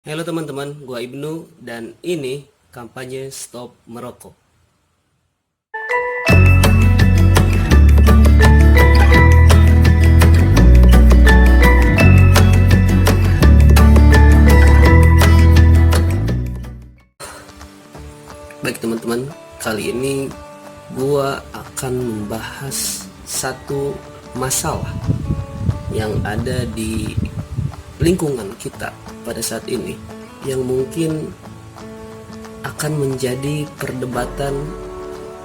Halo teman-teman, gua Ibnu dan ini kampanye Stop Merokok. Baik teman-teman, kali ini gua akan membahas satu masalah yang ada di lingkungan kita pada saat ini yang mungkin akan menjadi perdebatan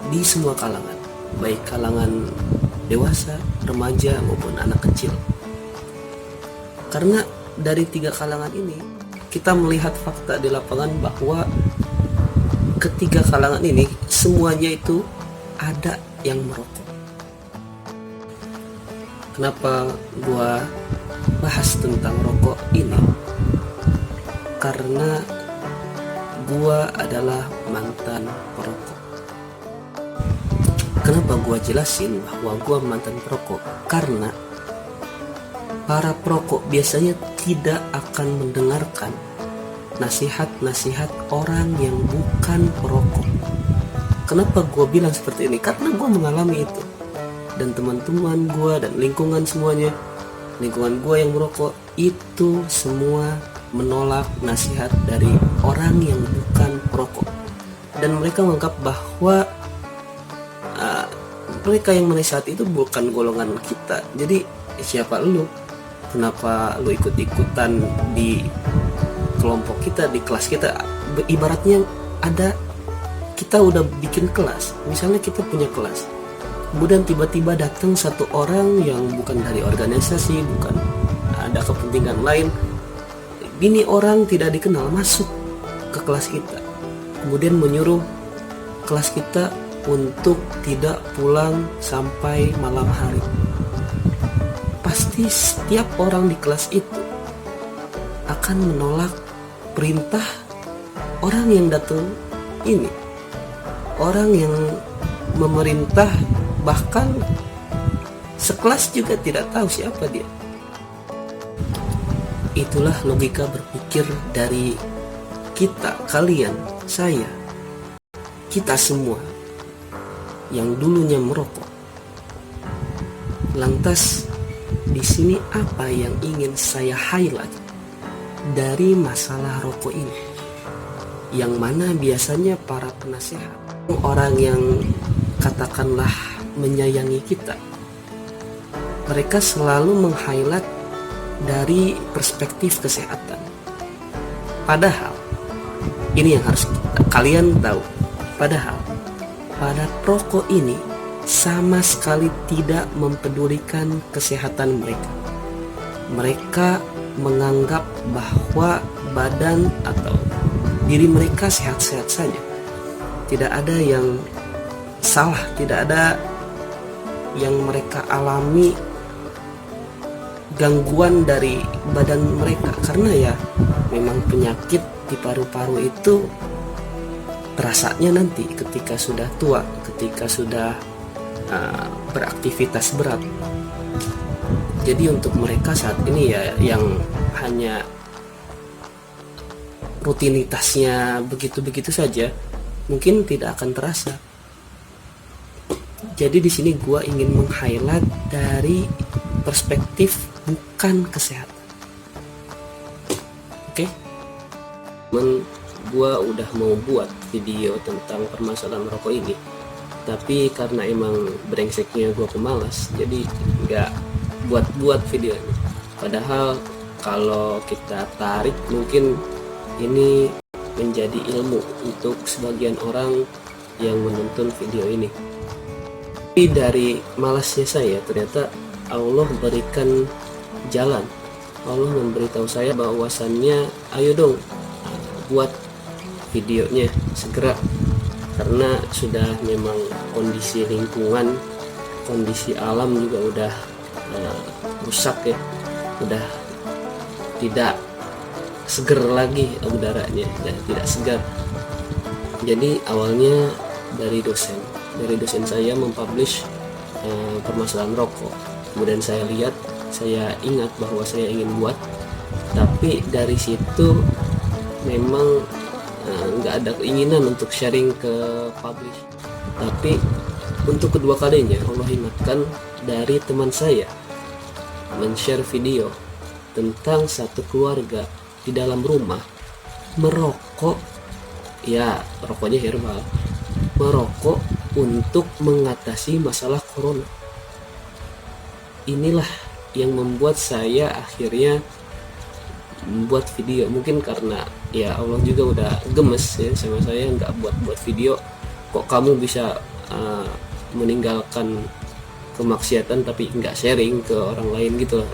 di semua kalangan, baik kalangan dewasa, remaja maupun anak kecil. Karena dari tiga kalangan ini kita melihat fakta di lapangan bahwa ketiga kalangan ini semuanya itu ada yang merokok. Kenapa gua bahas tentang rokok ini? Karena gua adalah mantan perokok. Kenapa gua jelasin bahwa gua mantan perokok? Karena para perokok biasanya tidak akan mendengarkan nasihat-nasihat orang yang bukan perokok. Kenapa gua bilang seperti ini? Karena gua mengalami itu. Dan teman-teman gua dan lingkungan semuanya, lingkungan gue yang merokok itu semua menolak nasihat dari orang yang bukan perokok, dan mereka menganggap bahwa mereka yang menasihati itu bukan golongan kita. Jadi siapa lu? Kenapa lu ikut-ikutan di kelompok kita, di kelas kita? Ibaratnya ada, kita udah bikin kelas, misalnya kita punya kelas, kemudian tiba-tiba datang satu orang yang bukan dari organisasi, bukan ada kepentingan lain. Ini orang tidak dikenal masuk ke kelas kita, kemudian menyuruh kelas kita untuk tidak pulang sampai malam hari. Pasti setiap orang di kelas itu akan menolak perintah orang yang datang ini, orang yang memerintah. Bahkan sekelas juga tidak tahu siapa dia. Itulah logika berpikir dari kita, kalian, saya, kita semua yang dulunya merokok. Lantas di sini apa yang ingin saya highlight dari masalah rokok ini? Yang mana biasanya para penasehat, orang yang katakanlah menyayangi kita, mereka selalu meng-highlight dari perspektif kesehatan. Padahal ini yang harus kalian tahu, padahal pada perokok ini sama sekali tidak mempedulikan kesehatan mereka. Mereka menganggap bahwa badan atau diri mereka sehat-sehat saja, tidak ada yang salah, tidak ada yang mereka alami gangguan dari badan mereka. Karena ya memang penyakit di paru-paru itu terasanya nanti ketika sudah tua, ketika sudah beraktivitas berat. Jadi untuk mereka saat ini ya yang hanya rutinitasnya begitu-begitu saja, mungkin tidak akan terasa. Jadi di sini gue ingin meng-highlight dari perspektif bukan kesehatan. Oke, gue udah mau buat video tentang permasalahan rokok ini, tapi karena emang brengseknya gue pemalas, jadi nggak buat videonya. Padahal kalau kita tarik mungkin ini menjadi ilmu untuk sebagian orang yang menonton video ini. Tapi dari malasnya saya, ternyata Allah berikan jalan. Allah memberitahu saya bahwasannya ayo dong buat videonya segera, karena sudah memang kondisi lingkungan, kondisi alam juga udah rusak ya, udah tidak seger lagi udaranya, tidak segar. Jadi awalnya dari dosen saya mempublish permasalahan rokok, kemudian saya lihat, saya ingat bahwa saya ingin buat, tapi dari situ memang nggak ada keinginan untuk sharing ke publish. Tapi untuk kedua kalinya Allah ingatkan dari teman saya men-share video tentang satu keluarga di dalam rumah merokok, ya rokoknya herbal, merokok untuk mengatasi masalah corona. Inilah yang membuat saya akhirnya membuat video. Mungkin karena ya Allah juga udah gemes ya sama saya, nggak buat video, kok kamu bisa meninggalkan kemaksiatan tapi nggak sharing ke orang lain gitu lah.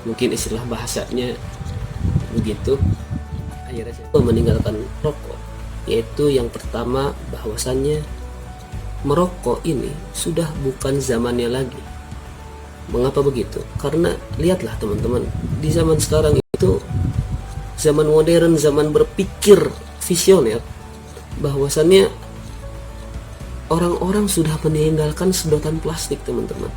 Mungkin istilah bahasanya begitu. Akhirnya saya meninggalkan rokok, yaitu yang pertama bahwasannya merokok ini sudah bukan zamannya lagi. Mengapa begitu? Karena lihatlah teman-teman, di zaman sekarang itu zaman modern, zaman berpikir visioner, bahwasannya orang-orang sudah meninggalkan sedotan plastik teman-teman,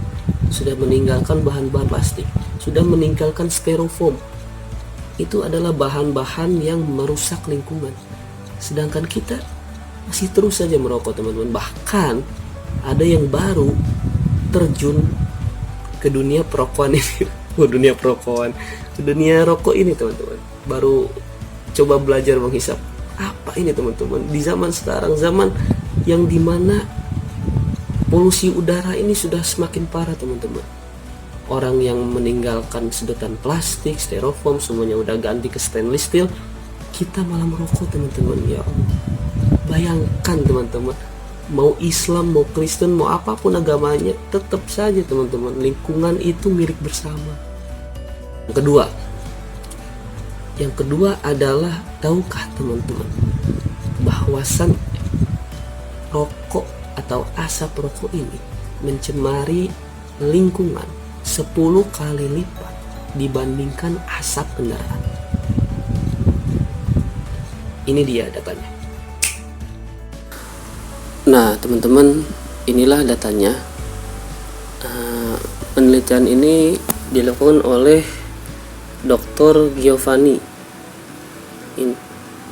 sudah meninggalkan bahan-bahan plastik, sudah meninggalkan styrofoam. Itu adalah bahan-bahan yang merusak lingkungan, sedangkan kita masih terus saja merokok teman-teman. Bahkan ada yang baru terjun ke dunia perokokan ini, ke dunia rokok ini teman-teman, baru coba belajar menghisap. Apa ini teman-teman? Di zaman sekarang, zaman yang dimana polusi udara ini sudah semakin parah teman-teman. Orang yang meninggalkan sedotan plastik, styrofoam, semuanya udah ganti ke stainless steel, kita malah merokok teman-teman. Ya Allah, bayangkan teman-teman, mau Islam, mau Kristen, mau apapun agamanya, tetap saja teman-teman, lingkungan itu milik bersama. Yang kedua adalah, tahukah teman-teman bahwasan rokok atau asap rokok ini mencemari lingkungan 10 kali lipat dibandingkan asap kendaraan. Ini dia datanya. Nah teman-teman, inilah datanya. Penelitian ini dilakukan oleh Dr. Giovanni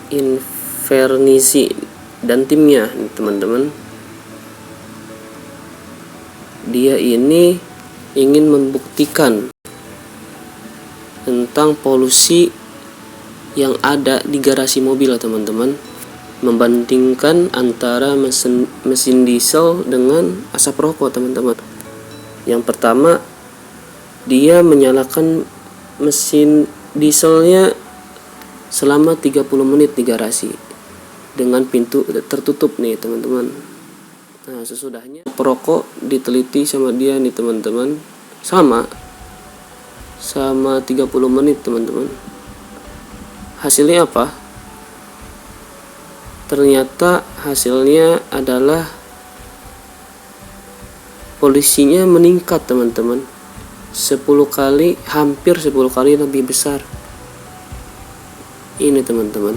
Invernizzi dan timnya, teman-teman. Dia ini ingin membuktikan tentang polusi yang ada di garasi mobil, teman-teman, membandingkan antara mesin diesel dengan asap rokok, teman-teman. Yang pertama, dia menyalakan mesin dieselnya selama 30 menit di garasi dengan pintu tertutup nih, teman-teman. Nah, sesudahnya perokok diteliti sama dia nih, teman-teman, sama 30 menit, teman-teman. Hasilnya apa? Ternyata hasilnya adalah polusinya meningkat, teman-teman, 10 kali, hampir 10 kali lebih besar. Ini teman-teman,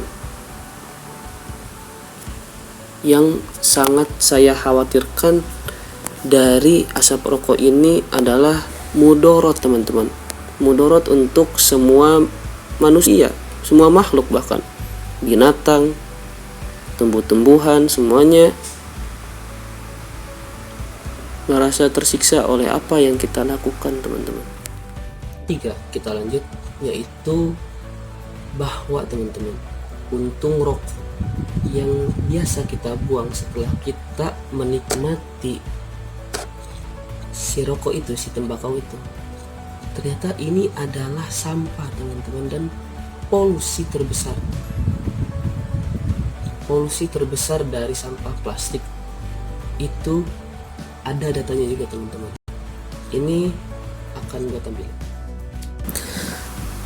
yang sangat saya khawatirkan dari asap rokok ini adalah mudorot, teman-teman. Mudorot untuk semua manusia, semua makhluk, bahkan binatang, tumbuh-tumbuhan, semuanya merasa tersiksa oleh apa yang kita lakukan, teman-teman. 3, kita lanjut, yaitu bahwa teman-teman, untung rokok yang biasa kita buang setelah kita menikmati si rokok itu, si tembakau itu, ternyata ini adalah sampah, teman-teman, dan polusi terbesar dari sampah plastik itu ada datanya juga, teman-teman. Ini akan gue tampilkan.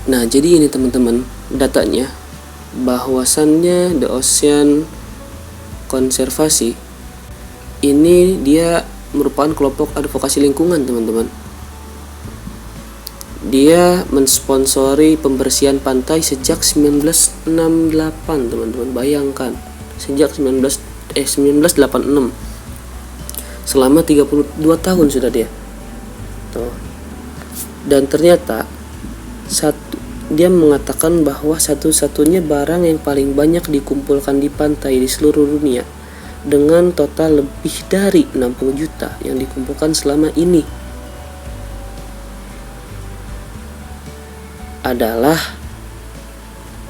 Nah, jadi ini teman-teman datanya, bahwasannya The Ocean Konservasi ini dia merupakan kelompok advokasi lingkungan, teman-teman. Dia mensponsori pembersihan pantai sejak 1968, teman-teman. Bayangkan, sejak 1986. Selama 32 tahun sudah dia. Tuh. Dan ternyata dia mengatakan bahwa satu-satunya barang yang paling banyak dikumpulkan di pantai di seluruh dunia dengan total lebih dari 60 juta yang dikumpulkan selama ini adalah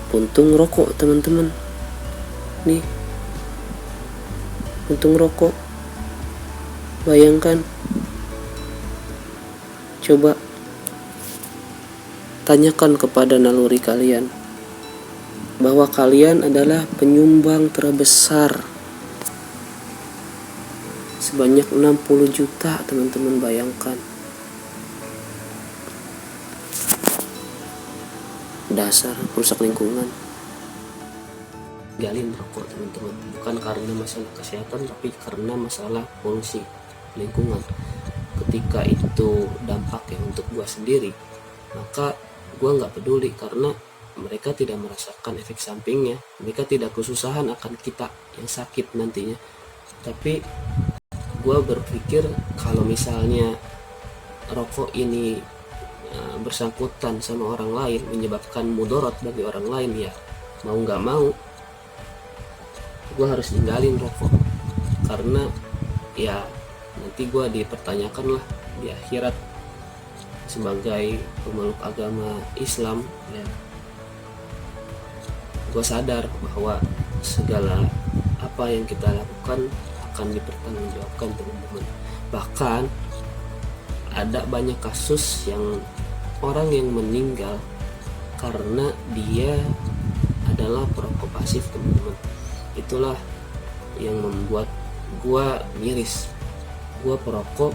puntung rokok, teman-teman. Nih, puntung rokok. Bayangkan. Coba tanyakan kepada naluri kalian bahwa kalian adalah penyumbang terbesar sebanyak 60 juta, teman-teman. Bayangkan. Dasar rusak lingkungan. Galin rokok, teman-teman, bukan karena masalah kesehatan tapi karena masalah polusi lingkungan. Ketika itu dampaknya untuk gua sendiri, maka gua nggak peduli karena mereka tidak merasakan efek sampingnya, mereka tidak kesusahan akan kita yang sakit nantinya. Tapi gua berpikir kalau misalnya rokok ini bersangkutan sama orang lain, menyebabkan mudarat bagi orang lain, ya mau nggak mau gue harus ninggalin rokok, karena ya nanti gue dipertanyakan lah di akhirat sebagai pemeluk agama Islam. Ya, gue sadar bahwa segala apa yang kita lakukan akan dipertanggungjawabkan, teman-teman. Bahkan ada banyak kasus yang orang yang meninggal karena dia adalah perokok pasif, teman-teman. Itulah yang membuat gua miris. Gua perokok,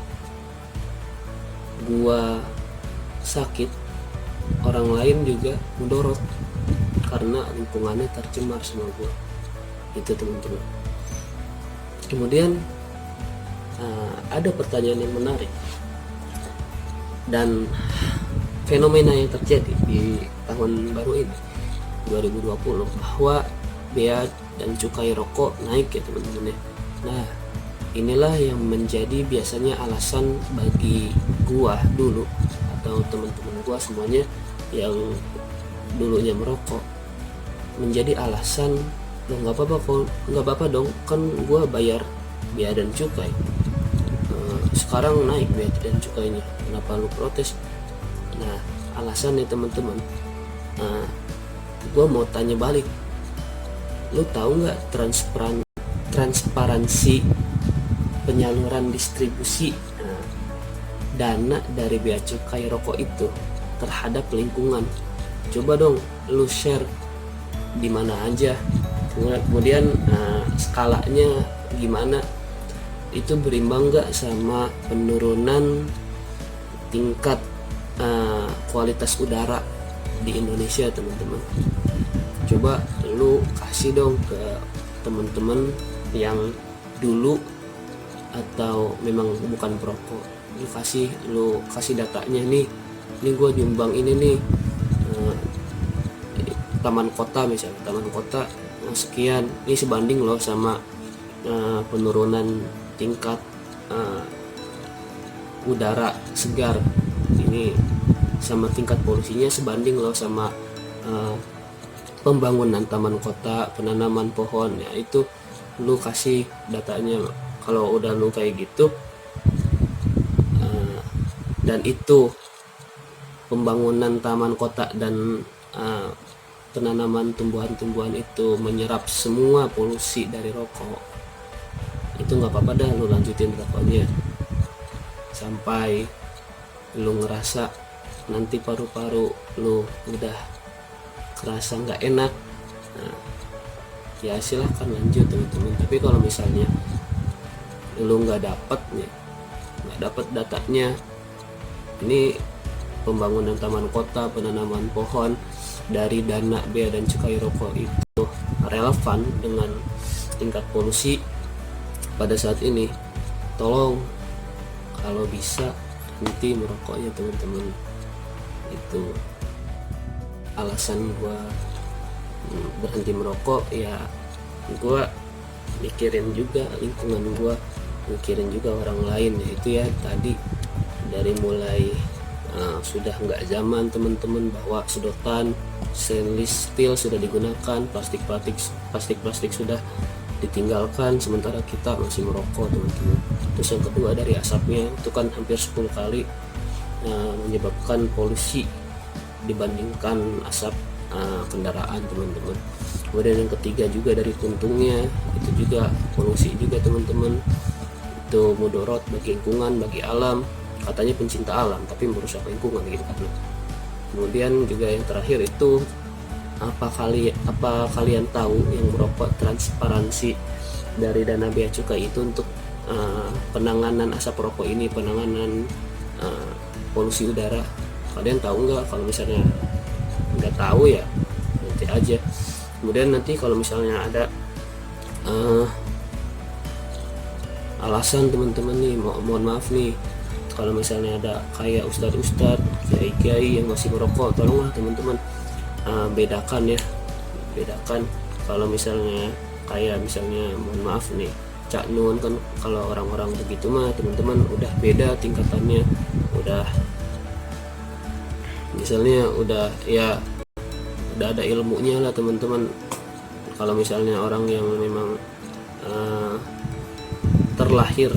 gua sakit, orang lain juga mudorot karena lingkungannya tercemar sama gua. Itu, teman-teman. Kemudian ada pertanyaan yang menarik dan fenomena yang terjadi di tahun baru ini 2020, bahwa bea dan cukai rokok naik, ya teman-teman ya. Nah, inilah yang menjadi biasanya alasan bagi gua dulu atau teman-teman gua semuanya yang dulunya merokok, menjadi alasan, loh nggak apa-apa dong, kan gua bayar bea dan cukai, sekarang naik bea dan cukainya, kenapa lu protes? Nah, alasannya, teman-teman, gua mau tanya balik, lu tahu nggak transparansi penyaluran distribusi dana dari bea cukai rokok itu terhadap lingkungan? Coba dong lu share di mana aja, kemudian skalanya gimana, itu berimbang nggak sama penurunan tingkat kualitas udara di Indonesia, teman-teman? Coba lu kasih dong ke teman-teman yang dulu atau memang bukan perokok, lu kasih datanya nih gue nyumbang ini nih, taman kota misalnya, taman kota sekian, ini sebanding loh sama penurunan tingkat udara segar, ini sama tingkat polusinya sebanding loh sama pembangunan taman kota, penanaman pohon. Ya itu lu kasih datanya. Kalau udah lu kayak gitu, dan itu pembangunan taman kota dan penanaman tumbuhan-tumbuhan itu menyerap semua polusi dari rokok, itu nggak apa-apa dah, lu lanjutin rokoknya sampai lu ngerasa nanti paru-paru lu udah kerasa nggak enak. Nah, ya silahkan lanjut, teman-teman. Tapi kalau misalnya lu nggak dapat datanya, ini pembangunan taman kota, penanaman pohon dari dana bea dan cukai rokok itu relevan dengan tingkat polusi pada saat ini, tolong kalau bisa berhenti merokoknya, teman-teman. Itu alasan gue berhenti merokok, ya gue mikirin juga lingkungan gue, mikirin juga orang lain, yaitu ya tadi dari mulai sudah nggak zaman teman-teman, bahwa sedotan stainless steel sudah digunakan, plastik sudah ditinggalkan, sementara kita masih merokok teman-teman. Terus yang kedua dari asapnya, itu kan hampir 10 kali menyebabkan polusi dibandingkan asap kendaraan teman-teman. Kemudian yang ketiga juga dari puntungnya, itu juga polusi juga teman-teman, itu mudorot bagi lingkungan, bagi alam, katanya pencinta alam tapi merusak lingkungan gitu kan. Kemudian juga yang terakhir itu, apa kalian tahu yang merokok transparansi dari dana bea cukai itu untuk penanganan asap rokok ini, penanganan polusi udara? Kalian tahu nggak? Kalau misalnya nggak tahu ya nanti aja. Kemudian nanti kalau misalnya ada alasan teman-teman nih, mohon maaf nih, kalau misalnya ada kayak ustadz, kiai yang masih merokok, tolonglah teman-teman bedakan kalau misalnya kayak misalnya, mohon maaf nih, Cak Nun kan, kalau orang-orang begitu mah teman-teman udah beda tingkatannya, udah misalnya udah ada ilmunya lah teman-teman. Kalau misalnya orang yang memang terlahir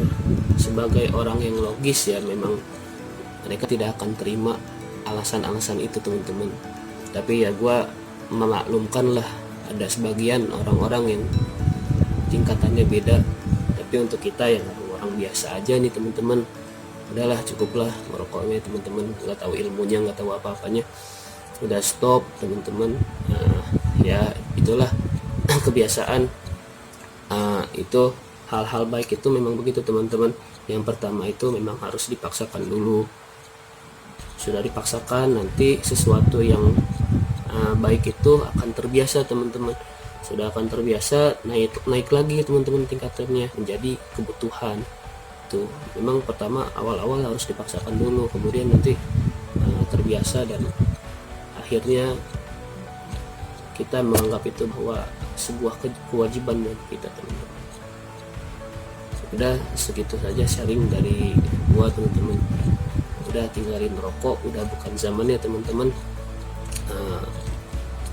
sebagai orang yang logis ya, memang mereka tidak akan terima alasan-alasan itu teman-teman. Tapi ya gue memaklumkan lah, ada sebagian orang-orang yang tingkatannya beda. Tapi untuk kita yang orang biasa aja nih teman-teman, udahlah cukuplah merokoknya teman-teman, nggak tahu ilmunya, nggak tahu apa-apanya, udah stop teman-teman. Ya itulah kebiasaan. Itu hal-hal baik itu memang begitu teman-teman. Yang pertama itu memang harus dipaksakan dulu. Sudah dipaksakan, nanti sesuatu yang baik itu akan terbiasa teman-teman. Sudah akan terbiasa, naik lagi teman-teman tingkatannya menjadi kebutuhan. Tuh memang pertama awal-awal harus dipaksakan dulu, kemudian nanti terbiasa, dan akhirnya kita menganggap itu bahwa sebuah kewajiban bagi kita teman-teman. Udah segitu saja sharing dari gua teman-teman. Udah tinggalin rokok, udah bukan zamannya teman-teman.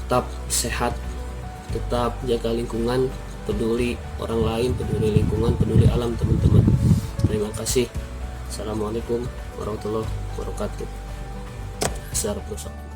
Tetap sehat, tetap jaga lingkungan, peduli orang lain, peduli lingkungan, peduli alam teman-teman. Terima kasih. Assalamualaikum warahmatullahi wabarakatuh. Assalamualaikum.